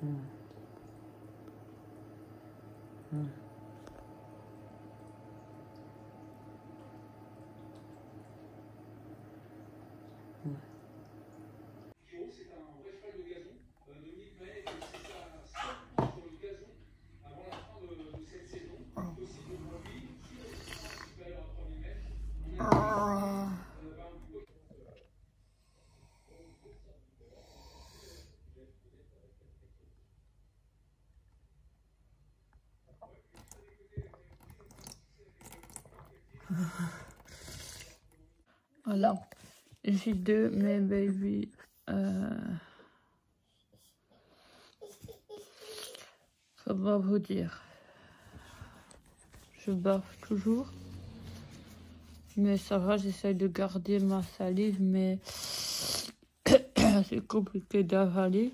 Mm. Mm. C'est un vrai cheval de gazon. Dominique Maët, c'est sa 7 sur le gazon avant la fin de cette saison. Possible pour lui, si le résultat est supérieur à 3000 mètres, on a Voilà, J2, mes baby. Comment vous dire? Je baffe toujours. Mais ça va, j'essaye de garder ma salive, mais c'est compliqué d'avaler.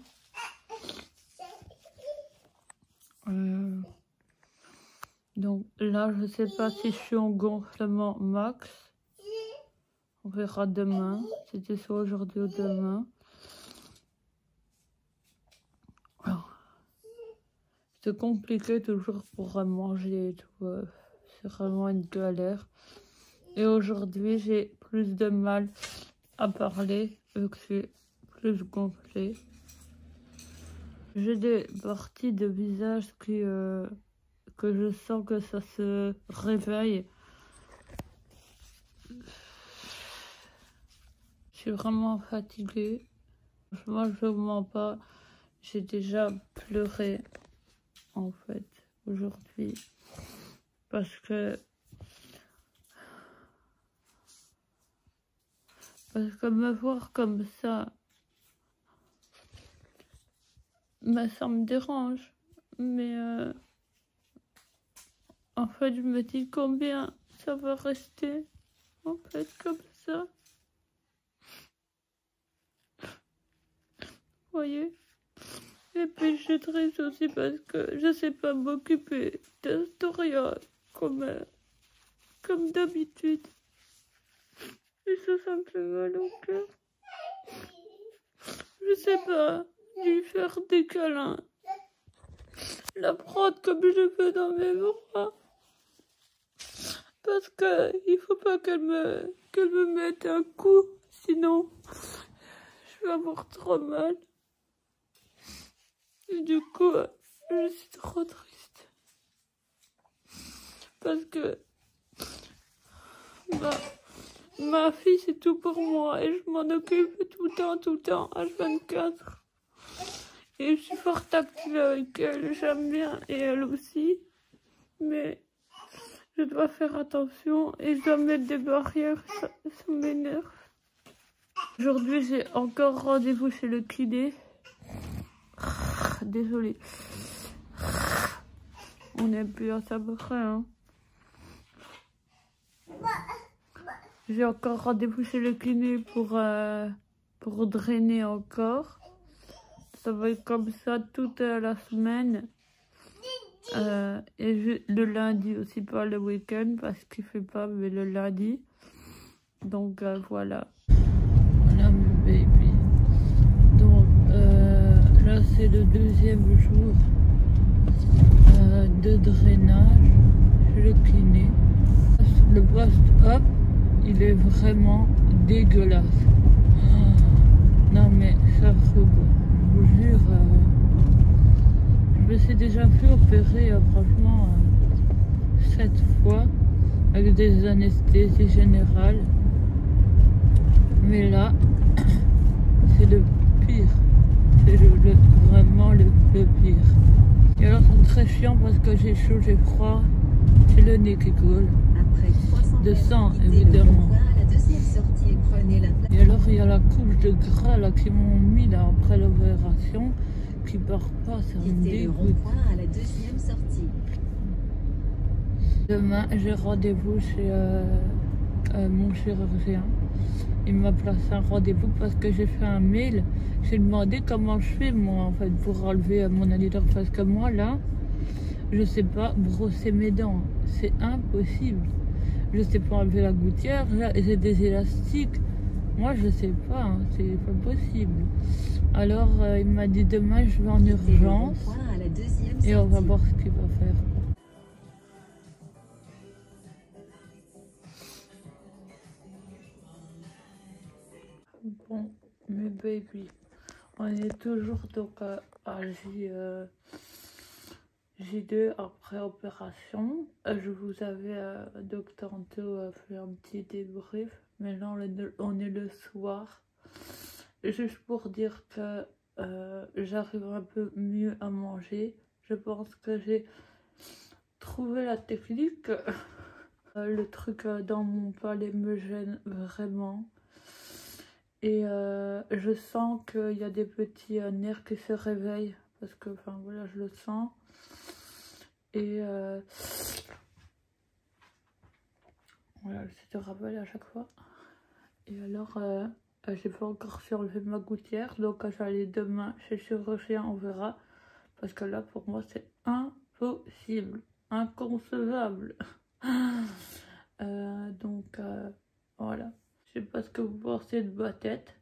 Donc là, je sais pas si je suis en gonflement max. On verra demain. C'était soit aujourd'hui ou demain. C'est compliqué toujours pour manger et tout. C'est vraiment une galère. Et aujourd'hui, j'ai plus de mal à parler vu que c'est plus gonflé. J'ai des parties de visage que je sens que ça se réveille. Je suis vraiment fatiguée. Franchement, je ne vous mens pas. J'ai déjà pleuré, en fait, aujourd'hui. Parce que me voir comme ça, ça me dérange. Mais en fait, je me dis combien ça va rester, en fait, comme ça. Vous voyez? Et puis je suis triste aussi parce que je sais pas m'occuper d'Astoria comme d'habitude. Et ça me fait mal au cœur. Je sais pas lui faire des câlins, la prendre comme je veux dans mes bras. Parce que il faut pas qu'elle me mette un coup, sinon je vais avoir trop mal. Et du coup, je suis trop triste. Parce que ma fille, c'est tout pour moi. Et je m'en occupe tout le temps, H24. Et je suis fort active avec elle, j'aime bien. Et elle aussi. Mais je dois faire attention et je dois mettre des barrières. Ça m'énerve. Aujourd'hui, j'ai encore rendez-vous chez le kiné. Désolée. On n'est plus à ça près, hein. J'ai encore rendez-vous chez le kiné pour drainer encore. Ça va être comme ça toute la semaine. Et le lundi aussi, pas le week-end parce qu'il fait pas, mais le lundi. Donc voilà. Voilà mes baby. Donc là c'est le deuxième jour de drainage chez le kiné. Le post-op, il est vraiment dégueulasse. Non mais ça fout, je vous jure. Je me suis déjà fait opérer franchement 7 fois avec des anesthésies générales. Mais là, c'est le pire. C'est vraiment le pire. Et alors c'est très chiant parce que j'ai chaud, j'ai froid. J'ai le nez qui coule. De sang, évidemment. Et alors il y a la couche de gras là qui m'ont mis là après l'opération qui part pas, ça me dégoûte. Demain j'ai rendez-vous chez mon chirurgien. Il m'a placé un rendez-vous parce que j'ai fait un mail. J'ai demandé comment je fais moi en fait pour enlever mon adducteur parce que moi là je sais pas brosser mes dents, c'est impossible. Je sais pas enlever la gouttière, j'ai des élastiques. Moi je sais pas, hein, c'est pas possible. Alors il m'a dit demain je vais en urgence et on va voir ce qu'il va faire. Bon, mes baby, on est toujours donc à J2 après opération. Je vous avais donc tantôt fait un petit débrief. Maintenant on est le soir. Juste pour dire que j'arrive un peu mieux à manger. Je pense que j'ai trouvé la technique. Le truc dans mon palais me gêne vraiment. Et je sens qu'il y a des petits nerfs qui se réveillent. Parce que, enfin voilà, je le sens. Et voilà, je te rappelle à chaque fois. Et alors, j'ai pas encore surlevé ma gouttière. Donc, quand j'allais demain chez le chirurgien, on verra. Parce que là, pour moi, c'est impossible. Inconcevable. Donc, voilà. Je sais pas ce que vous pensez de ma tête.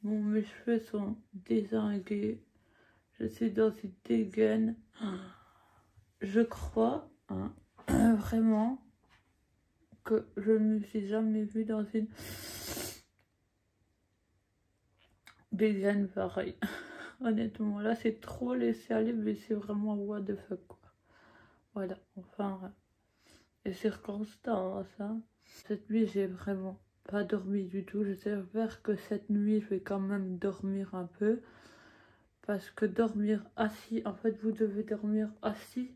Bon, mes cheveux sont dézingués. Je suis dans une dégaine. Je crois, hein, vraiment, que je ne me suis jamais vue dans une dégaine pareille. Honnêtement, là, c'est trop laissé aller, mais c'est vraiment what the fuck, quoi. Voilà, enfin, et c'est constant, hein, ça. Cette nuit, j'ai vraiment pas dormi du tout. J'espère que cette nuit, je vais quand même dormir un peu. Parce que dormir assis, en fait, vous devez dormir assis.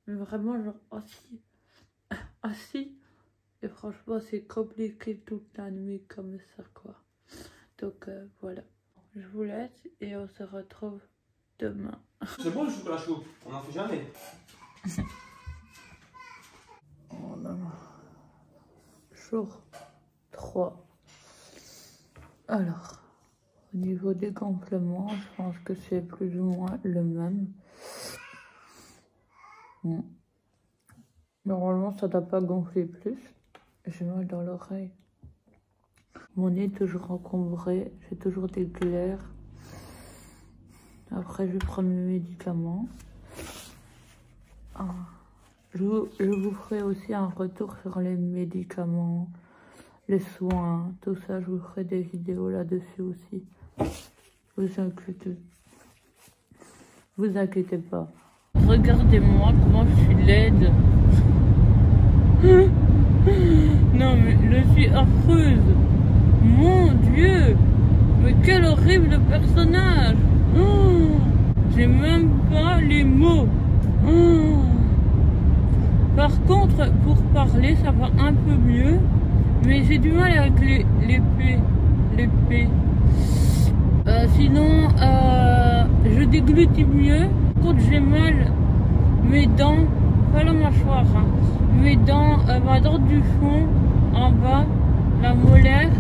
Mais vraiment, genre assis. Assis. Et franchement, c'est compliqué toute la nuit comme ça, quoi. Donc, voilà. Je vous laisse et on se retrouve demain. C'est bon le chocolat chaud, on n'en fait jamais. Voilà. Jour 3. Alors, au niveau des gonflements, je pense que c'est plus ou moins le même. Bon. Normalement, ça ne doit pas gonfler plus. J'ai mal dans l'oreille. Mon nez est toujours encombré, j'ai toujours des glaires. Après, je vais prendre mes médicaments. Je vous ferai aussi un retour sur les médicaments, les soins, tout ça. Je vous ferai des vidéos là-dessus aussi. Vous inquiétez pas. Regardez-moi comment je suis laide. Non mais je suis affreuse. Mon Dieu. Mais quel horrible personnage. Oh, j'ai même pas les mots. Oh. Par contre, pour parler, ça va un peu mieux. Mais j'ai du mal avec les P. Sinon, je déglutis mieux. Par contre, j'ai mal mes dents, pas la mâchoire, hein, mes dents, ma dent du fond, en bas, la molaire.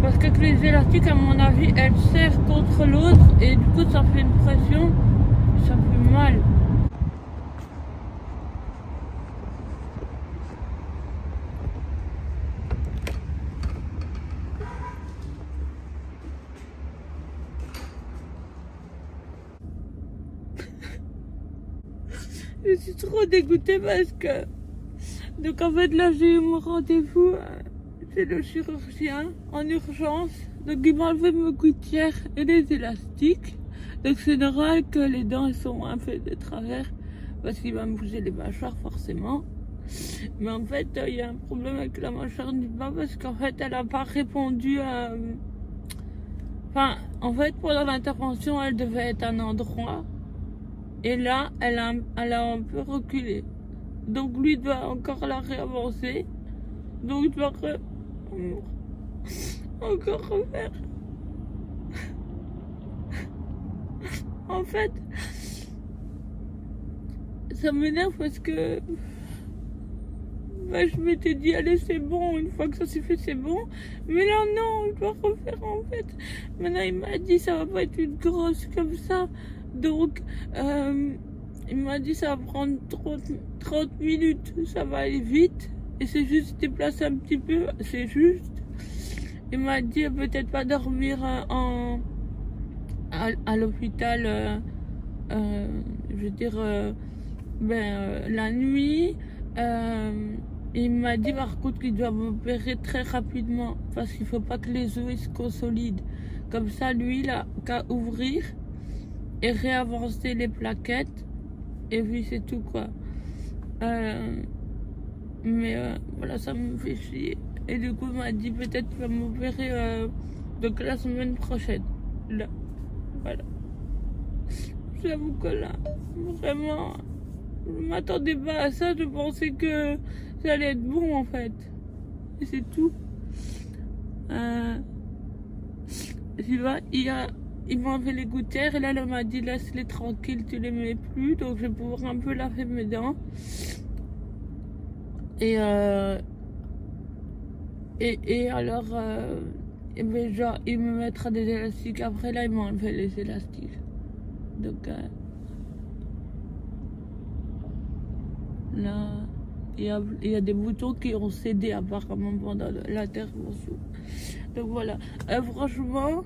Parce que les élastiques, à mon avis, elles serrent contre l'autre et du coup, ça fait une pression, ça fait mal. Je suis trop dégoûtée parce que... Donc en fait là j'ai eu mon rendez-vous chez le chirurgien en urgence. Donc il m'a enlevé mes gouttières et les élastiques. Donc c'est normal que les dents elles sont un peu de travers. Parce qu'il va me bouger les mâchoires forcément. Mais en fait il y a un problème avec la mâchoire du bas parce qu'en fait elle n'a pas répondu à... Enfin en fait pendant l'intervention elle devait être à un endroit. Et là, elle a un peu reculé. Donc lui doit encore la réavancer. Donc il doit encore refaire. En fait, ça m'énerve parce que je m'étais dit allez c'est bon, une fois que ça s'est fait c'est bon. Mais là non, je dois refaire en fait. Maintenant il m'a dit ça va pas être une grosse comme ça. Donc, il m'a dit ça va prendre 30 minutes, ça va aller vite. Et c'est juste déplacer un petit peu, c'est juste. Il m'a dit peut-être pas dormir à l'hôpital, je veux dire, la nuit. Il m'a dit par contre qu'il doit m'opérer très rapidement parce qu'il faut pas que les os se consolident. Comme ça, lui, il a qu'à ouvrir et réavancer les plaquettes. Et puis c'est tout quoi. Voilà, ça me fait chier. Et du coup, il m'a dit peut-être qu'il va m'opérer donc la semaine prochaine. Là, voilà. J'avoue que là, vraiment, je ne m'attendais pas à ça. Je pensais que ça allait être bon en fait. Et c'est tout. Il m'a fait les gouttières et là, elle m'a dit laisse-les tranquilles, tu les mets plus. Donc je vais pouvoir un peu laver mes dents. Et alors, genre, il me mettra des élastiques. Après là, il m'a enlevé les élastiques. Donc là, il y a des boutons qui ont cédé apparemment pendant l'intervention. Donc voilà. Franchement,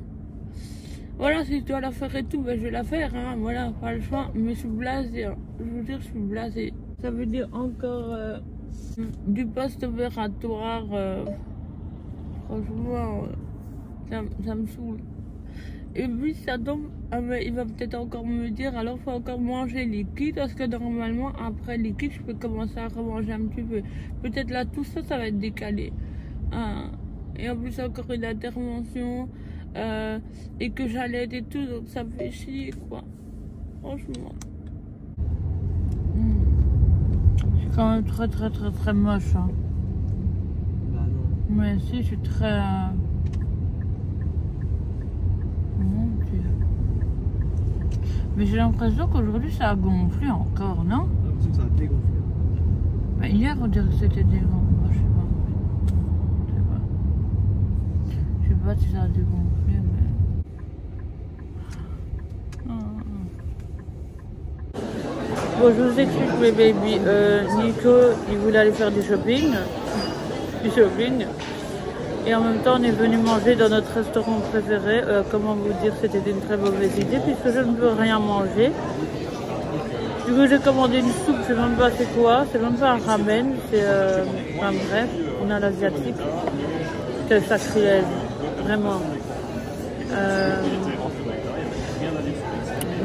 voilà, si je dois la faire et tout, ben, je vais la faire. Hein, voilà, pas le choix. Mais je suis blasée. Hein. Je vous dire, je suis blasée. Ça veut dire encore du post-opératoire. Franchement, ça me saoule. Et puis ça tombe, il va peut-être encore me dire alors faut encore manger liquide parce que normalement après liquide je peux commencer à remanger un petit peu. Peut-être là tout ça va être décalé. Et en plus encore une intervention et que j'allais et tout, donc ça me fait chier quoi. Franchement. C'est quand même très moche. Hein. Bah non. Mais si, je suis très... Mon Dieu. Mais j'ai l'impression qu'aujourd'hui ça a gonflé encore, non? J'ai l'impression que ça a dégonflé. Bah, hier on dirait que c'était dégonflé. Moi, je sais pas si ça a dégonflé, mais... Bon, je vous explique mes baby. Nico, il voulait aller faire du shopping. Et en même temps, on est venu manger dans notre restaurant préféré. Comment vous dire, c'était une très mauvaise idée puisque je ne peux rien manger. Du coup, j'ai commandé une soupe, je sais même pas c'est quoi. C'est même pas un ramen, c'est... enfin bref, on a l'asiatique. C'est sacrilège, vraiment.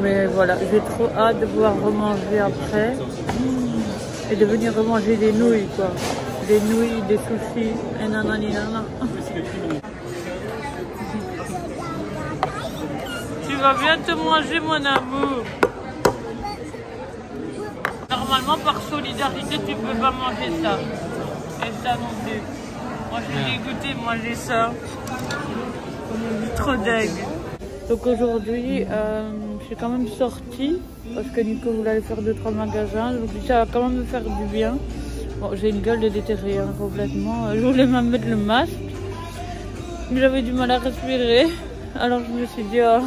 Mais voilà, j'ai trop hâte de pouvoir remanger après. Et de venir remanger des nouilles, quoi. Des nouilles, des sushis, et nanani nana. Tu vas bientôt manger, mon amour. Normalement, par solidarité, tu peux pas manger ça. Et ça non plus. Moi, je l'ai goûté, manger ça. Trop deg. Donc aujourd'hui, je suis quand même sortie parce que Nico voulait aller faire 2-3 magasins. Donc ça va quand même me faire du bien. Bon, j'ai une gueule de déterré hein, complètement. Je voulais même mettre le masque, mais j'avais du mal à respirer. Alors je me suis dit, oh,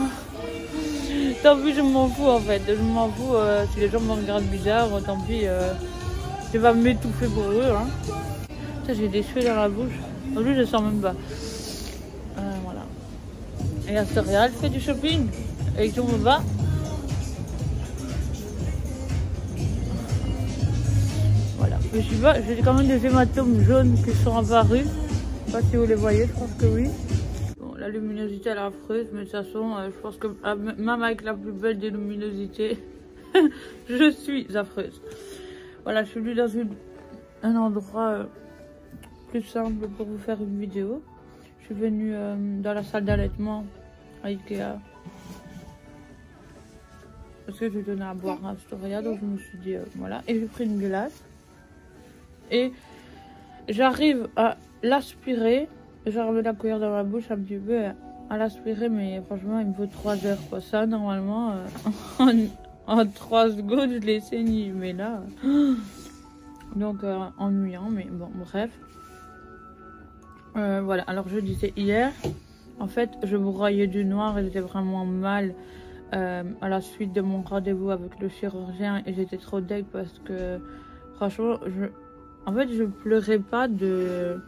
tant pis, je m'en fous en fait. Je m'en fous si les gens me regardent bizarre, tant pis. Je vais m'étouffer pour eux. Hein. J'ai des cheveux dans la bouche. En plus, je sens même pas. Voilà. Et Astoria, elle fait du shopping. Et tout me va. Voilà. Je sais pas, j'ai quand même des hématomes jaunes qui sont apparus. Je sais pas si vous les voyez, je pense que oui. Bon, la luminosité elle est affreuse, mais de toute façon, je pense que même avec la plus belle des luminosités, je suis affreuse. Voilà, je suis venue dans un endroit plus simple pour vous faire une vidéo. Je suis venue dans la salle d'allaitement à Ikea. Parce que je donnais à boire à Astoria, donc je me suis dit voilà. Et j'ai pris une glace. Et j'arrive à l'aspirer. J'ai remis la cuillère dans ma bouche un petit peu à l'aspirer, mais franchement, il me faut 3 heures. Quoi. Ça, normalement, en 3 secondes, je l'ai saigné. Mais là, donc ennuyant, mais bon, bref. Voilà, alors je disais hier, en fait, je broyais du noir et j'étais vraiment mal. À la suite de mon rendez-vous avec le chirurgien et j'étais trop deg parce que franchement en fait je pleurais pas de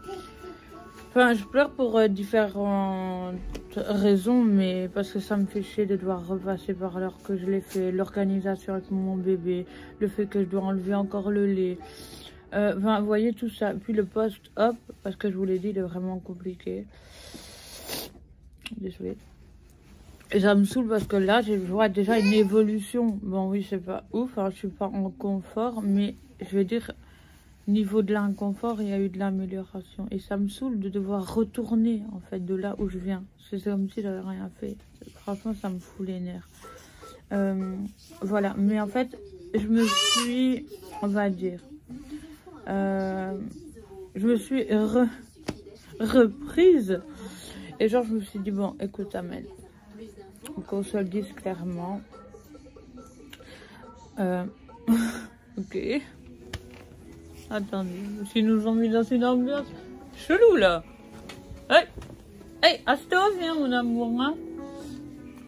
Enfin, je pleure pour différentes raisons, mais parce que ça me fait chier de devoir repasser par l'heure que je l'ai fait, l'organisation avec mon bébé, le fait que je dois enlever encore le lait. Enfin, vous voyez tout ça. Puis le post-op, parce que je vous l'ai dit, il est vraiment compliqué. Désolée. Et ça me saoule parce que là, je vois déjà une évolution. Bon, oui, c'est pas ouf, hein, je suis pas en confort, mais je veux dire, niveau de l'inconfort, il y a eu de l'amélioration. Et ça me saoule de devoir retourner, en fait, de là où je viens. C'est comme si j'avais rien fait. Franchement, ça me fout les nerfs. Voilà, mais en fait, je me suis, on va dire, je me suis reprise. Et genre, je me suis dit, bon, écoute, Amel, qu'on se le dise clairement. Ok. Attendez, ils nous ont mis dans une ambiance chelou là. Hey, hey, Asto, viens mon amour, hein.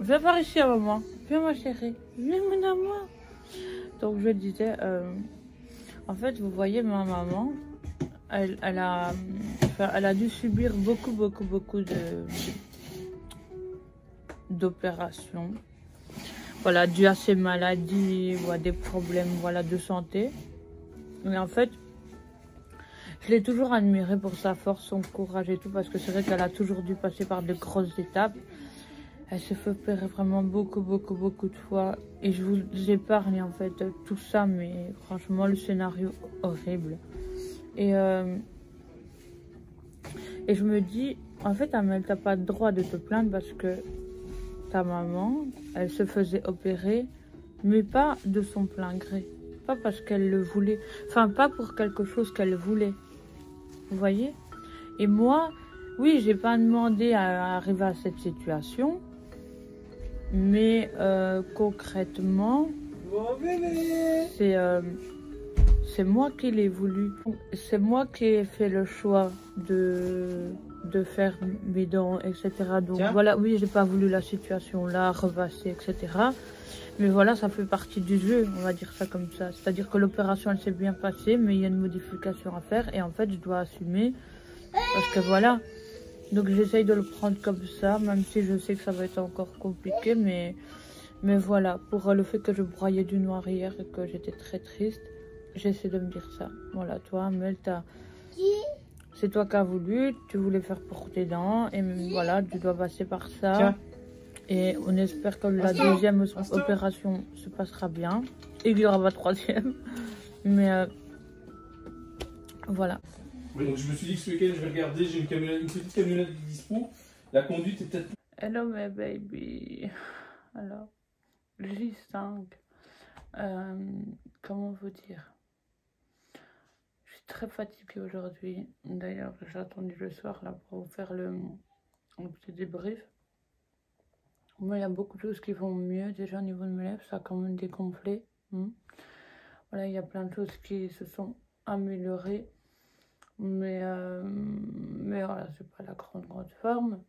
Viens par ici à maman. Viens ma chérie. Viens mon amour. Donc je disais, en fait, vous voyez ma maman, elle a dû subir beaucoup d'opérations. Voilà, dû à ses maladies ou à des problèmes, voilà, de santé. Mais en fait, je l'ai toujours admirée pour sa force, son courage et tout, parce que c'est vrai qu'elle a toujours dû passer par de grosses étapes. Elle s'est fait opérer vraiment beaucoup de fois. Et je vous épargne en fait tout ça, mais franchement, le scénario horrible. Et je me dis, en fait, Amel, t'as pas le droit de te plaindre parce que ta maman, elle se faisait opérer, mais pas de son plein gré. Pas parce qu'elle le voulait. Enfin, pas pour quelque chose qu'elle voulait. Vous voyez? Et moi, oui, j'ai pas demandé à arriver à cette situation. Mais concrètement, c'est moi qui l'ai voulu. C'est moi qui ai fait le choix de faire mes dents, etc. Donc voilà, oui, j'ai pas voulu la situation là, repasser, etc. Mais voilà, ça fait partie du jeu, on va dire ça comme ça. C'est-à-dire que l'opération, elle s'est bien passée, mais il y a une modification à faire. Et en fait, je dois assumer. Parce que voilà. Donc j'essaye de le prendre comme ça, même si je sais que ça va être encore compliqué. Mais voilà, pour le fait que je broyais du noir hier et que j'étais très triste, j'essaie de me dire ça. Voilà, toi, Mel, c'est toi qui as voulu, tu voulais faire pour tes dents. Et voilà, tu dois passer par ça. Tiens. Et on espère que la deuxième opération se passera bien. Et qu'il n'y aura pas de troisième. Mais voilà. Oui, donc je me suis dit que ce week-end je vais regarder, j'ai une petite camionnette dispo. La conduite est peut-être... Hello my baby. Alors, J5. Comment vous dire? Je suis très fatiguée aujourd'hui. D'ailleurs, j'ai attendu le soir là pour vous faire le petit débrief. Moi, il y a beaucoup de choses qui vont mieux. Déjà, au niveau de mes lèvres, ça a quand même dégonflé. Voilà, il y a plein de choses qui se sont améliorées. Mais voilà, c'est pas la grande forme.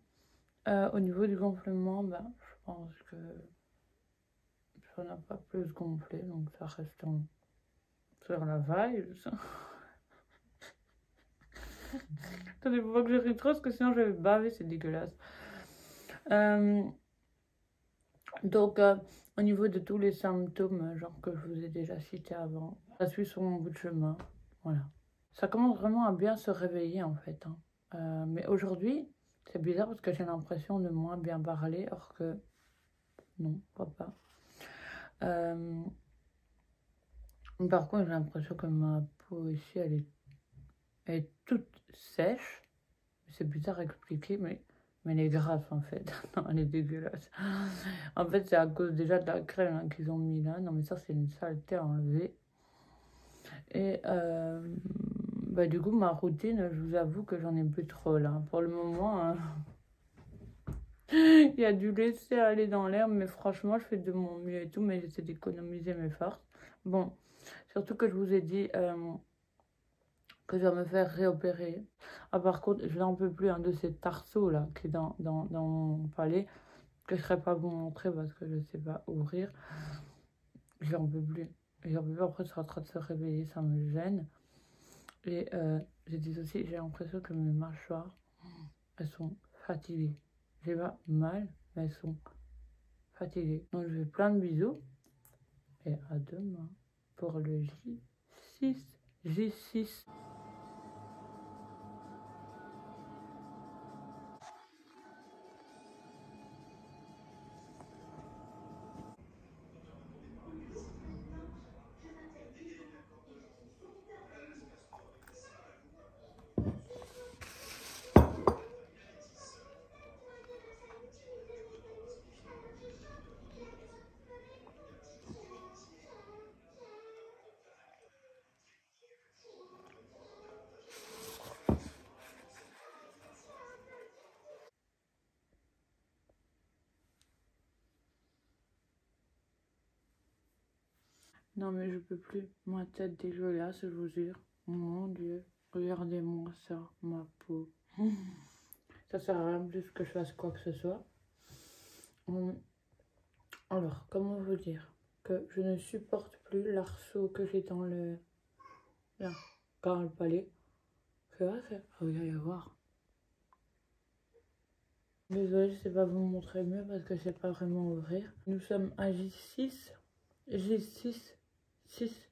Au niveau du gonflement, ben, je pense que ça n'a pas plus gonflé. Donc, ça reste sur la vibe. Attendez, faut pas que je rie trop parce que sinon je vais baver, c'est dégueulasse. Donc, au niveau de tous les symptômes, genre que je vous ai déjà cités avant, ça suit sur mon bout de chemin. Voilà. Ça commence vraiment à bien se réveiller en fait. Mais aujourd'hui, c'est bizarre parce que j'ai l'impression de moins bien parler, or que non, pas. Par contre, j'ai l'impression que ma peau ici, elle est toute sèche. C'est bizarre à expliquer, mais elle est grasse en fait. Non, elle est dégueulasse. En fait, c'est à cause déjà de la crème hein, qu'ils ont mis là. Non, mais ça, c'est une saleté à enlever. Et bah, du coup, ma routine, je vous avoue que j'en ai plus trop là. Pour le moment, hein, il y a dû laisser aller dans l'air, mais franchement, je fais de mon mieux et tout, mais j'essaie d'économiser mes forces. Bon, surtout que je vous ai dit que je vais me faire réopérer. Ah, par contre, je n'en peux plus de ces tarceaux là qui est dans mon palais, que je ne serais pas vous montrer parce que je ne sais pas ouvrir. J'en peux plus. J'en peux plus, après, ça sera en train de se réveiller, ça me gêne. Et j'ai dit aussi, j'ai l'impression que mes mâchoires, elles sont fatiguées. J'ai pas mal, mais elles sont fatiguées. Donc je fais plein de bisous. Et à demain pour le J6. J6. Non mais je peux plus. Ma tête dégueulasse, je vous jure. Mon Dieu. Regardez-moi ça, ma peau. Ça sert à rien de plus que je fasse quoi que ce soit. Alors, comment vous dire que je ne supporte plus l'arceau que j'ai dans le... Là, dans le palais. C'est vrai que... Ah oui, il va y voir. Désolée, je sais pas vous montrer mieux parce que je sais pas vraiment ouvrir. Nous sommes à J6. J6. 6.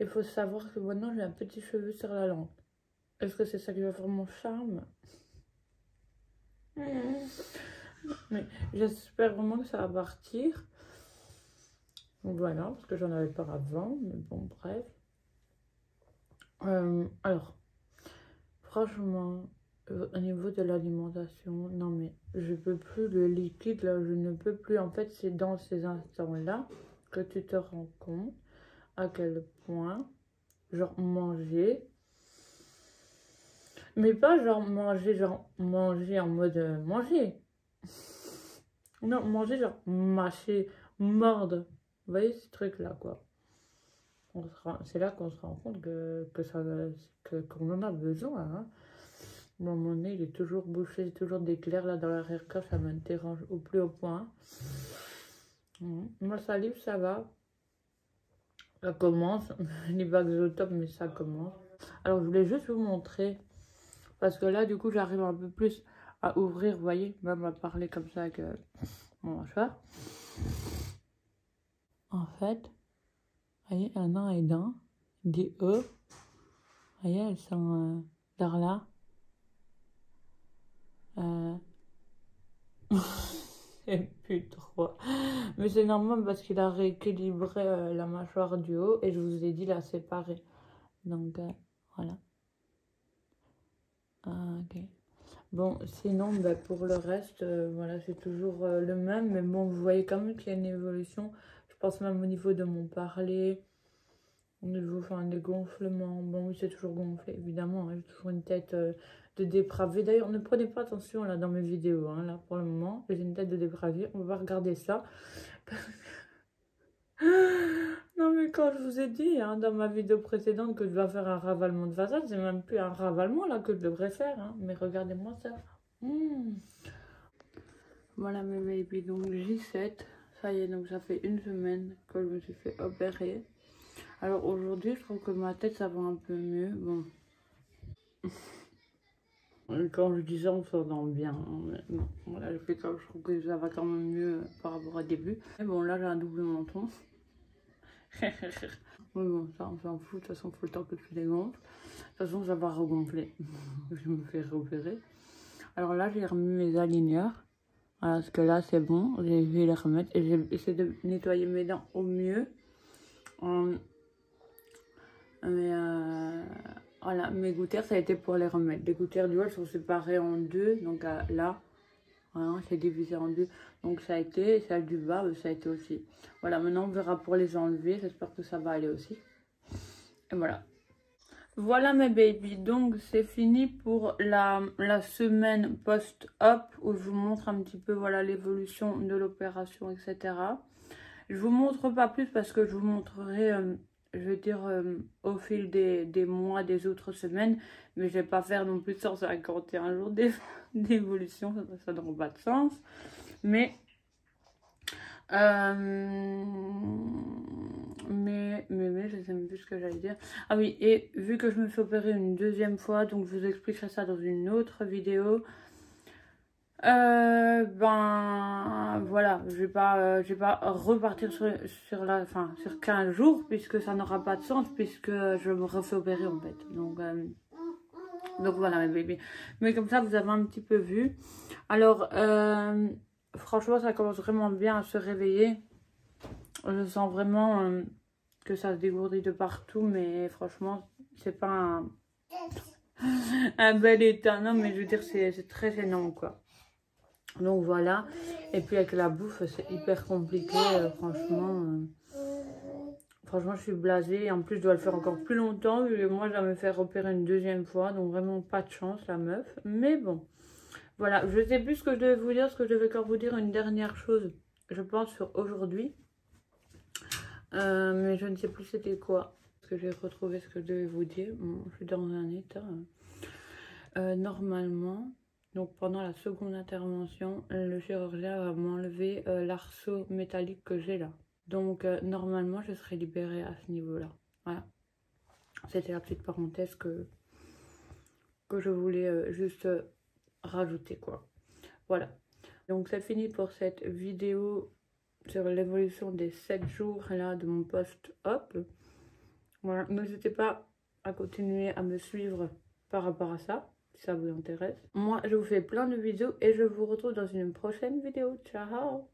Il faut savoir que maintenant j'ai un petit cheveu sur la lampe. Est-ce que c'est ça qui va faire mon charme? Mais j'espère vraiment que ça va partir. Donc voilà, parce que j'en avais peur avant. Mais bon, bref. Alors, franchement, au niveau de l'alimentation, non mais je peux plus le liquide là, je ne peux plus. En fait, c'est dans ces instants-là que tu te rends compte à quel point, genre manger, mais pas genre manger en mode manger. Non, manger genre mâcher, mordre. Vous voyez ce truc-là, quoi. C'est là qu'on se rend compte qu'on en a besoin. Hein. Bon, mon nez, il est toujours bouché, j'ai toujours des clairs là dans l'arrière-cage, ça me dérange au plus haut point. Ma salive, ça va. Ça commence. Les bagues au top, mais ça commence. Alors, je voulais juste vous montrer. Parce que là, du coup, j'arrive un peu plus à ouvrir, vous voyez, même à parler comme ça avec mon mâchoire. En fait, vous voyez, un an et d'un, des E. Vous voyez, elles sont par là. C'est plus trop. Mais c'est normal parce qu'il a rééquilibré la mâchoire du haut et je vous ai dit la séparer. Donc, voilà. Ok. Bon, sinon, bah, pour le reste, voilà, c'est toujours le même. Mais bon, vous voyez quand même qu'il y a une évolution. Je pense même au niveau de mon parler, au niveau des gonflements. Bon, oui, c'est toujours gonflé, évidemment. Hein, j'ai toujours une tête de dépravée. D'ailleurs, ne prenez pas attention là dans mes vidéos. Hein, là, pour le moment, j'ai une tête de dépravée. On va regarder ça. Non, mais quand je vous ai dit hein, dans ma vidéo précédente que je dois faire un ravalement de façade, c'est même plus un ravalement là que je devrais faire. Hein, mais regardez-moi ça. Voilà mes baby, donc J7. Ça y est, donc ça fait une semaine que je me suis fait opérer. Alors aujourd'hui, je trouve que ma tête, ça va un peu mieux. Bon. Quand je dis ça, on s'entend bien. Mais bon, voilà, je trouve que ça va quand même mieux par rapport au début. Mais bon, là, j'ai un double menton. Oui, bon, ça, on s'en fout. De toute façon, il faut le temps que tu dégonfles. De toute façon, ça va regonfler. Je me fais repérer. Alors là, j'ai remis mes aligneurs. Voilà, parce que là, c'est bon. Je vais les remettre. Et j'ai essayé de nettoyer mes dents au mieux. Mais voilà, mes gouttières, ça a été pour les remettre. Les gouttières du haut, elles sont séparées en deux. Donc là, voilà, c'est divisé en deux. Donc ça a été, et celle du bas, ça a été aussi. Voilà, maintenant on verra pour les enlever. J'espère que ça va aller aussi. Et voilà. Voilà mes babies, donc c'est fini pour la semaine post-op où je vous montre un petit peu voilà l'évolution de l'opération, etc. Je vous montre pas plus parce que je vous montrerai, je veux dire, au fil des mois, des autres semaines. Mais je vais pas faire non plus 151 jours d'évolution, ça n'aura pas de sens. Mais je sais même plus ce que j'allais dire. Ah oui, et vu que je me suis opérée une deuxième fois, donc je vous expliquerai ça dans une autre vidéo. Ben voilà, je vais pas repartir sur 15 jours puisque ça n'aura pas de sens puisque je me refais opérer en fait. Donc voilà mes bébés. Mais comme ça vous avez un petit peu vu. Alors franchement ça commence vraiment bien à se réveiller. Je sens vraiment que ça se dégourdit de partout, mais franchement c'est pas un bel état, non mais je veux dire c'est très gênant quoi. Donc voilà, et puis avec la bouffe c'est hyper compliqué, franchement je suis blasée, et en plus je dois le faire encore plus longtemps, vu que moi je dois me faire opérer une deuxième fois, donc vraiment pas de chance la meuf, mais bon, voilà, je sais plus ce que je devais vous dire, ce que je devais encore vous dire, une dernière chose, je pense sur aujourd'hui, mais je ne sais plus c'était quoi, parce que j'ai retrouvé ce que je devais vous dire, bon, je suis dans un état, normalement... Donc pendant la seconde intervention, le chirurgien va m'enlever l'arceau métallique que j'ai là. Donc normalement je serai libérée à ce niveau-là. Voilà. C'était la petite parenthèse que je voulais juste rajouter quoi. Voilà. Donc c'est fini pour cette vidéo sur l'évolution des 7 jours là de mon post-op. Voilà. N'hésitez pas à continuer à me suivre par rapport à ça. Si ça vous intéresse. Moi, je vous fais plein de vidéos et je vous retrouve dans une prochaine vidéo. Ciao!